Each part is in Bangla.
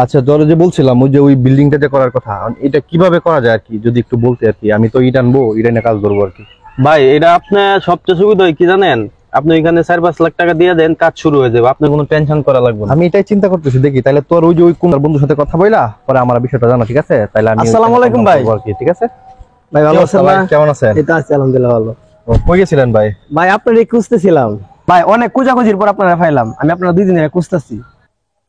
আচ্ছা, তোর যে বলছিলাম ওই যে ওই বিল্ডিংটাতে করার কথা, এটা কিভাবে করা যায় আর কি, যদি একটু বলতে আর কি। আমি তো ইট আনবো, ইট এনে কাজ করবো আর কি। ভাই এটা আপনার সবচেয়ে সুবিধা হয় কি জানেন, আপনি এখানে 4-5 লাখ টাকা দিয়ে দেন, কাজ শুরু হয়ে যাবে, আপনার কোনো টেনশন করা লাগবে না। আমি এটাই চিন্তা করতেছি, দেখি তাহলে তোর ওই যে ওই কোন বন্ধুর সাথে কথা বইলা পরে আমার বিষয়টা জানা, ঠিক আছে? তাহলে আমি আসসালামু আলাইকুম ভাই। ঠিক আছে ভাই ভালো আছেন না? কেমন আছেন? এটা আছে আলহামদুলিল্লাহ ভালো। কই গেছিলেন ভাই? ভাই আপনারই খুঁজতেছিলাম ভাই, অনেক খোঁজাখুঁজির পর আপনারা পাইলাম। আমি আপনারা 2 দিন ধরে খুঁজতেছি।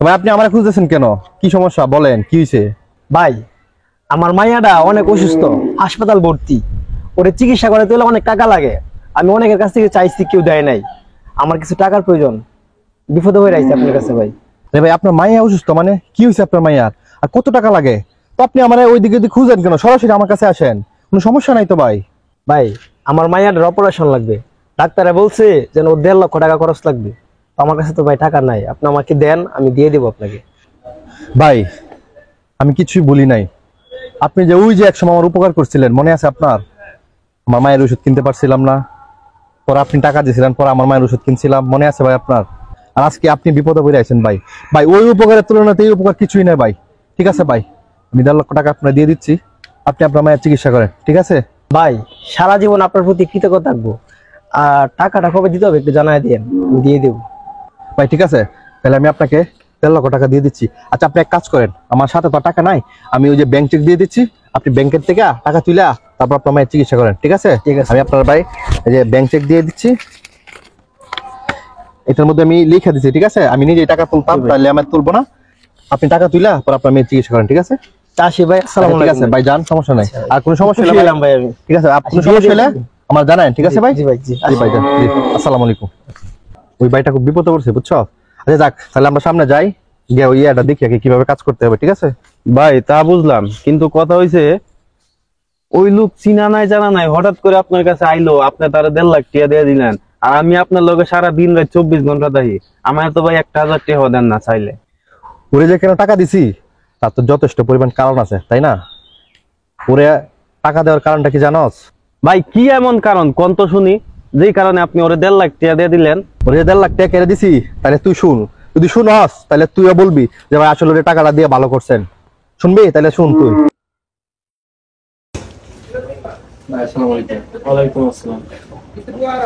ভাই আপনি আমারে খুঁজতেছেন কেন? কি সমস্যা বলেন, কি হয়েছে? ভাই আমার মাইয়াটা অনেক অসুস্থ, হাসপাতাল ভর্তি। ওরে চিকিৎসা করাতে হলে অনেক টাকা লাগে। আমি অনেকের কাছ থেকে চাইছি, কেউ দেয় নাই। আমার কিছু টাকার প্রয়োজন, বিপদে হয়ে রয়েছে আপনার কাছে ভাই। ভাই আপনার মাইয়া অসুস্থ মানে কি হয়েছে আপনার মাইয়ার? আর কত টাকা লাগে? তো আপনি আমার ওইদিকে খুঁজেন কেন? সরাসরি আমার কাছে আসেন, কোনো সমস্যা নাই তো ভাই। ভাই আমার মাইয়াটার অপারেশন লাগবে, ডাক্তারে বলছে যেন ওর 1.5 লক্ষ টাকা খরচ লাগবে। তো আমার কাছে তো ভাই টাকা নাই, আপনি আমাকে দেন, আমি দিয়ে দেবো আপনাকে। ভাই আমি কিছুই বলি নাই। আপনি যে ওই যে একসময় আমার উপকার করছিলেন, মনে আছে আপনার? আমার মায়ের ওষুধ কিনতে পারছিলাম না, পরে আপনি টাকা দিয়েছিলেন, পরে আমার মায়ের ওষুধ কিনছিলাম, মনে আছে ভাই আপনার? আর আজকে আপনি বিপদে পড়ে আছেন ভাই। ভাই ওই উপকারের তুলনাতে এই উপকার কিছুই নাই ভাই। ঠিক আছে ভাই, আমি 1.5 লক্ষ টাকা আপনার দিয়ে দিচ্ছি, আপনি আপনার মায়ের চিকিৎসা করেন, ঠিক আছে? ভাই সারা জীবন আপনার প্রতি কৃতজ্ঞ থাকবো। আর টাকাটা কবে দিতে হবে একটু জানাই দিন, আমি দিয়ে দেবো। ভাই ঠিক আছে, তাহলে আমি আপনাকে 1.5 লক্ষ টাকা দিয়ে দিচ্ছি। আচ্ছা আপনি এক কাজ করেন, আমার সাথে তো টাকা নাই, আমি ওই যে ব্যাংক চেক দিয়ে দিচ্ছি, আপনি ব্যাংকের থেকে টাকা তুলে তারপর আপনার মায়ের চিকিৎসা করেন, ঠিক আছে? ঠিক আছে। আমি আপনার ভাই এই যে ব্যাংক চেক দিয়ে দিচ্ছি, এটার মধ্যে আমি লিখে দিচ্ছি, ঠিক আছে? আমি নিজে টাকা তুলতাম, তাহলে আমি তুলবো না, আপনি টাকা তুলে পর আপনার মেয়ের চিকিৎসা করেন, ঠিক আছে? চাষি ভাই আসসালামু ঠিক আছে আলাইকুম। ভাই, যান, সমস্যা নাই। আর কোনো সমস্যা হলে ভাই আমি ঠিক আছে, আপনি সমস্যা হলে আমার জানান, ঠিক আছে ভাই? জি ভাই, জি জি ভাই, যান, জি, আসসালামু আলাইকুম। ওই ভাইটা খুব বিপদে পড়ছে, বুঝছো? আচ্ছা যাক, তাহলে আমরা সামনে যাই, গিয়ে ওই এটা দেখি কিভাবে কাজ করতে হবে, ঠিক আছে? ভাই তা বুঝলাম, কিন্তু কথা হইছে ওই লোক চিনা নাই জানা নাই, হঠাৎ করে আপনার কাছে আইলো, আপনি তারা 1.5 লাখ টাকা দিয়ে দিলেন, আর আমি আপনার লগে সারা দিন রাত 24 ঘন্টা থাকি, আমার তো ভাই 1,000 টাকা দেন না চাইলে। ওরে যে কেন টাকা দিছি তার তো যথেষ্ট পরিমাণ কারণ আছে, তাই না? ওরে টাকা দেওয়ার কারণটা কি জানোস? ভাই কি এমন কারণ কোন তো শুনি, যেই কারণে আপনি ওরে 1.5 লাখ টাকা দিয়ে দিলেন? ওরে 1.5 লাখ টাকা কেটে দিছি, তাহলে তুই শুন। যদি শুনস তাহলে তুইও বলবি যে ভাই আসলে ওরে টাকাটা দিয়ে ভালো করছেন। শুনবি? তাহলে শুন তুই। ওয়ালাইকুম আসসালাম।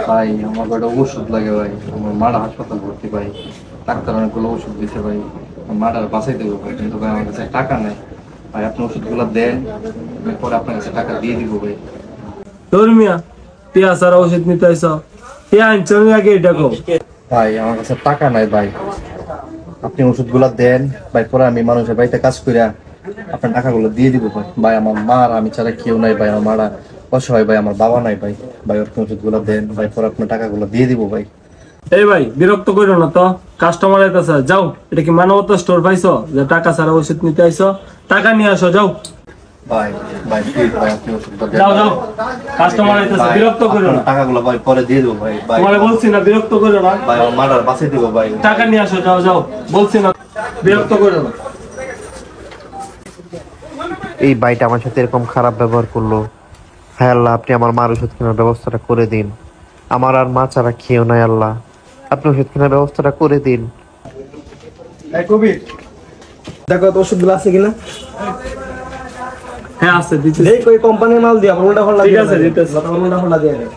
ভাই আমার একটা ওষুধ লাগে ভাই, আমার মাটা হাসপাতাল ভর্তি ভাই, ডাক্তার অনেকগুলো ওষুধ দিতে ভাই, আমার মাটার বাঁচাই দেবো ভাই, কিন্তু ভাই আমার কাছে টাকা নেই ভাই। আপনি ওষুধগুলো দেন, আমি পরে আপনার কাছে টাকা দিয়ে দিব ভাই। ধর্মিয়া টিয়া সারা ওষুধ নিতে আইস, টিয়া আনছো আগে এটা কো। ভাই আমার কাছে টাকা নাই ভাই, আপনি ওষুধগুলো দেন ভাই, পরে আমি মানুষের বাড়িতে কাজ করিয়া আপনার টাকাগুলো দিয়ে দিব ভাই। ভাই আমার মার আমি ছাড়া কেউ নাই ভাই, আমার মারা অসহায় ভাই, আমার বাবা নাই ভাই। ভাই আপনি ওষুধগুলো দেন ভাই, পরে আপনার টাকাগুলো দিয়ে দিব ভাই। এই ভাই বিরক্ত করো না তো, কাস্টমার আইতাছে, যাও। এটা কি মানবতা স্টোর পাইছো যে টাকা ছাড়া ওষুধ নিতে আইছো? টাকা নিয়ে আসো, যাও। ভাই ভাই প্লিজ ভাই, আপনি ওষুধটা দেন। যাও যাও, কাস্টমার আইতাছে, বিরক্ত করো না। টাকাগুলো ভাই পরে দিয়ে দেবো ভাই। ভাই তোমারে বলছি না বিরক্ত করো না, ভাই আমার মাটার বাঁচিয়ে দিব ভাই। টাকা নিয়ে আসো, যাও যাও, বলছি না বিরক্ত করো না। এই ভাইটা আমার সাথে এরকম খারাপ ব্যবহার করলো। হ্যাঁ আল্লাহ, আপনি আমার মার ওষুধ কেনার ব্যবস্থাটা করে দিন। আমার আর মা ছাড়া খেয়েও নাই আল্লাহ, আপনি ওষুধ কেনার ব্যবস্থাটা করে দিন। দেখো তো ওষুধগুলো আছে কিনা। হ্যাঁ আছে, দিচ্ছি। এই কই কোম্পানির মাল দিয়া উল্টা ফল্টা ঠিক দিয়ে আছে, দিতেছি। উল্টা ফল্টা দিয়ে দেন।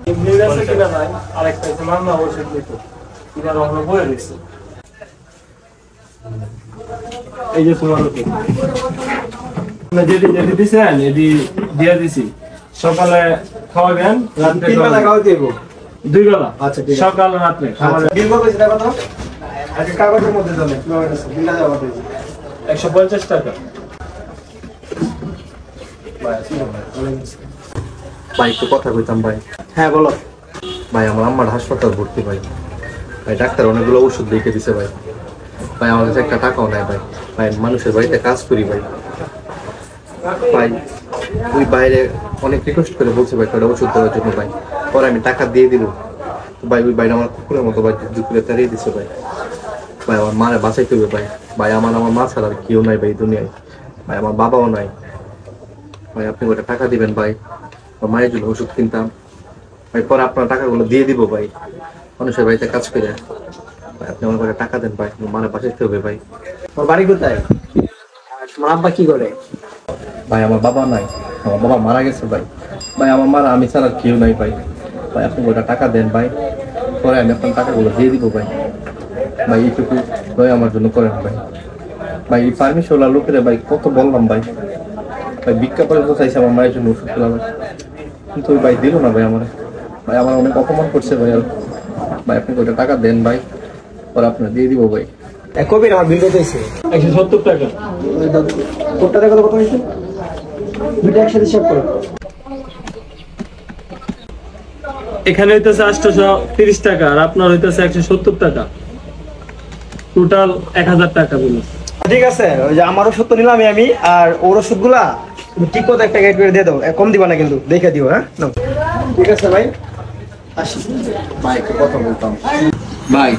এমনি আছে কিনা ভাই? আরেকটা আছে মামলা ওষুধ নিতে, কিনা রহনা বয়ে দিচ্ছে। এই যে তোমার ওষুধ যেটি যেটি দিছেন এটি দিয়ে দিছি। সকালে খাওয়াবেন, রাত্রে 3 বেলা খাওয়া দিব। 2 বেলা। আচ্ছা, ঠিক আছে। সকাল রাত্রে খাবার। বিল কত সেটা কত? আজকে কাগজের মধ্যে চলে বিলটা দেওয়া হবে। 150 টাকা। ভাই একটু কথা কইতাম ভাই। হ্যাঁ বলো। ভাই আমার আম্মার হাসপাতাল ভর্তি ভাই, ভাই ডাক্তার অনেকগুলো ওষুধ লিখে দিছে ভাই। ভাই আমার কাছে একটা টাকাও নাই ভাই। ভাই মানুষের বাড়িতে কাজ করি ভাই। ভাই ওই বাইরে অনেক রিকোয়েস্ট করে বলছে ভাই কয়টা ওষুধ দেওয়ার জন্য ভাই, পরে আমি টাকা দিয়ে দিল ভাই। ওই বাইরে আমার কুকুরের মতো ভাই দুপুরে তাড়িয়ে দিছে ভাই। ভাই আমার মারে বাঁচাইতে হবে ভাই। ভাই আমার মা ছাড়া আর কেউ নাই ভাই দুনিয়ায়। ভাই আমার বাবাও নাই ভাই, আপনি ওটা টাকা দিবেন ভাই, মায়ের জন্য ওষুধ কিনতাম ভাই, পরে আপনার টাকাগুলো দিয়ে দিব ভাই, মানুষের বাড়িতে কাজ করে। ভাই আপনি আমার করে টাকা দেন ভাই, আমার মারে বাঁচাইতে হবে ভাই। তোর বাড়ি কোথায়? আর তোমার আব্বা কি করে? ভাই আমার বাবা নাই, আমার বাবা মারা গেছে ভাই। ভাই আমার মারা আমি ছাড়া আর কেউ নাই ভাই। ভাই আপনি ওটা টাকা দেন ভাই, পরে আমি আপনার টাকাগুলো দিয়ে দিব ভাই। ভাই এইটুকু দয়া আমার জন্য করেন ভাই। ভাই এই ফার্মেসিওয়ালা লোকেরা ভাই কত বললাম ভাই, ভাই ভিক্ষা পর্যন্ত চাইছে আমার মায়ের জন্য ওষুধ খেলা ভাই, কিন্তু ওই ভাই দিল না ভাই আমার। ভাই আমার অনেক অপমান করছে ভাই। আর ভাই আপনি ওটা টাকা দেন ভাই, পরে আপনার দিয়ে দিব ভাই। কবির আমার বিল হয়েছে 170 টাকা। কোটা টাকা কত হয়েছে? দুইটা একসাথে হিসাব করো। এখানে হইতেছে 830 টাকা আর আপনার হইতেছে 170 টাকা, টোটাল 1000 টাকা বিল। ঠিক আছে, ওই যে আমার ওষুধ তো নিলাম আমি, আর ওর ওষুধগুলা তুমি ঠিক মতো একটা গেট করে দিয়ে দাও, কম দিবা না কিন্তু, দেখে দিও। হ্যাঁ নাও। ঠিক আছে ভাই, আসি। ভাই একটু কথা বলতাম। ভাই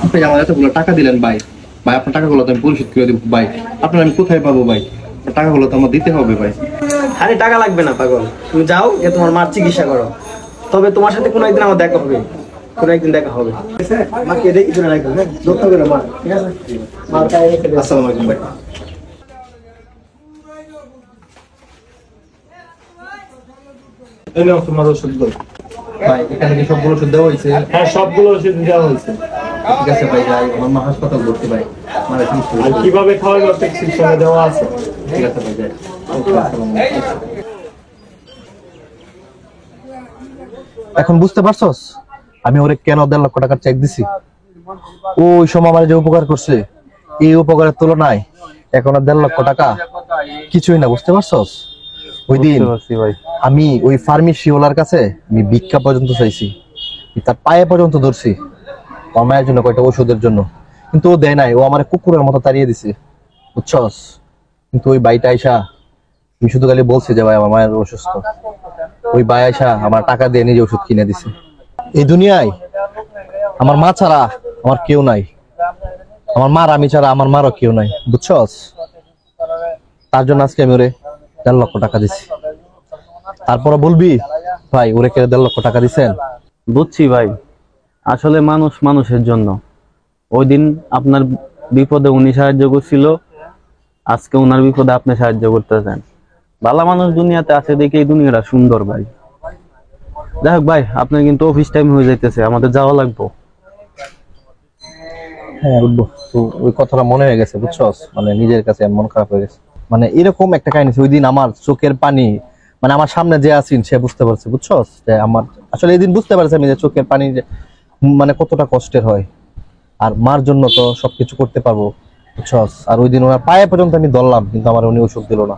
আপনি আমার এতগুলো টাকা দিলেন ভাই, ভাই আপনার টাকাগুলো তো আমি পরিশোধ করে দেবো ভাই। আপনার আমি কোথায় পাবো ভাই? টাকাগুলো তো আমার দিতে হবে ভাই। আরে টাকা লাগবে না পাগল, তুমি যাও গিয়ে তোমার মার চিকিৎসা করো। তবে তোমার সাথে কোনো একদিন আমার দেখা হবে, কোনো একদিন দেখা হবে। ঠিক আছে, মাকে দেখি শুনে রাখবে, হ্যাঁ যত্ন করে মা। ঠিক আছে, মার গায়ে রেখে দিও। আসসালামু আলাইকুম ভাই। এই নাও তোমার ওষুধগুলো। ভাই এখানে কি সবগুলো ওষুধ দেওয়া হয়েছে? হ্যাঁ সবগুলো ওষুধ দেওয়া হয়েছে। ঠিক আছে ভাই, যাই আমার মা হাসপাতাল ভর্তি ভাই, মানে আর কিভাবে খাওয়াবে প্রেসক্রিপশনে দেওয়া আছে। ঠিক আছে ভাই, যাই। আসসালামু আলাইকুম। এখন বুঝতে পারছস আমি ওরে কেন 1.5 লক্ষ টাকার চেক দিছি? ওই সময় আমার যে উপকার করছে, এই উপকারের তুলনায় এখন 1.5 লক্ষ টাকা কিছুই না, বুঝতে পারছস? ওই দিন বুঝতে পারছি ভাই। আমি ওই ফার্মেসি ওলার কাছে আমি ভিক্ষা পর্যন্ত চাইছি, তার পায়ে পর্যন্ত ধরছি আমার মায়ের জন্য কয়টা ওষুধের জন্য, কিন্তু ও দেয় নাই, ও আমার কুকুরের মতো তাড়িয়ে দিছে, বুঝছস? কিন্তু ওই বাইটা আইসা আমি শুধু খালি বলছি যে ভাই আমার মায়ের অসুস্থ, ওই ভাই আইসা আমার টাকা দিয়ে নিজে ওষুধ কিনে দিছে। এই দুনিয়ায় আমার মা ছাড়া আমার কেউ নাই, আমার মার আমি ছাড়া আমার মারও কেউ নাই, বুঝছস? তার জন্য আজকে আমি ওরে 1.5 লক্ষ টাকা দিছি। তারপরে বলবি ভাই ওরে কে 1.5 লক্ষ টাকা দিছেন? বুঝছি ভাই, আসলে মানুষ মানুষের জন্য। ওই দিন আপনার বিপদে উনি সাহায্য করছিল, আজকে ওনার বিপদে আপনি সাহায্য করতেছেন। ভালো মানুষ দুনিয়াতে আছে দেখে এই দুনিয়াটা সুন্দর ভাই। যাই হোক ভাই, আপনার কিন্তু অফিস টাইম হয়ে যাইতেছে, আমাদের যাওয়া লাগবে। হ্যাঁ উঠবো তো, ওই কথাটা মনে হয়ে গেছে, বুঝছস? মানে নিজের কাছে মন খারাপ হয়ে গেছে। মানে এরকম একটা কাহিনী, ওই দিন আমার চোখের পানি, মানে আমার সামনে যে আছেন সে বুঝতে পারছে, বুঝছস? যে আমার আসলে এই দিন বুঝতে পারছে আমি যে চোখের পানি যে মানে কতটা কষ্টের হয়, আর মার জন্য তো সবকিছু করতে পারবো, বুঝছস? আর ওই দিন ওনার পায়ে পর্যন্ত আমি ধরলাম, কিন্তু আমার উনি ওষুধ দিল না।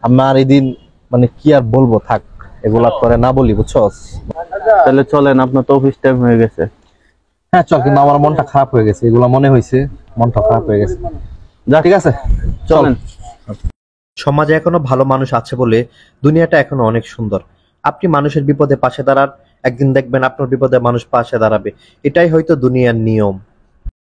আমার এই দিন মানে কি আর বলবো, থাক এগুলা করে না বলি, বুঝছস? তাহলে চলেন, আপনার তো অফিস টাইম হয়ে গেছে। হ্যাঁ চল, কিন্তু আমার মনটা খারাপ হয়ে গেছে, এগুলা মনে হয়েছে, মনটা খারাপ হয়ে গেছে। ঠিক আছে চলেন। সমাজে এখনো ভালো মানুষ আছে বলে দুনিয়াটা এখনো অনেক সুন্দর। আপনি মানুষের বিপদে পাশে দাঁড়ান, একদিন দেখবেন আপনার বিপদে মানুষ পাশে দাঁড়াবে। এটাই হয়তো দুনিয়ার নিয়ম।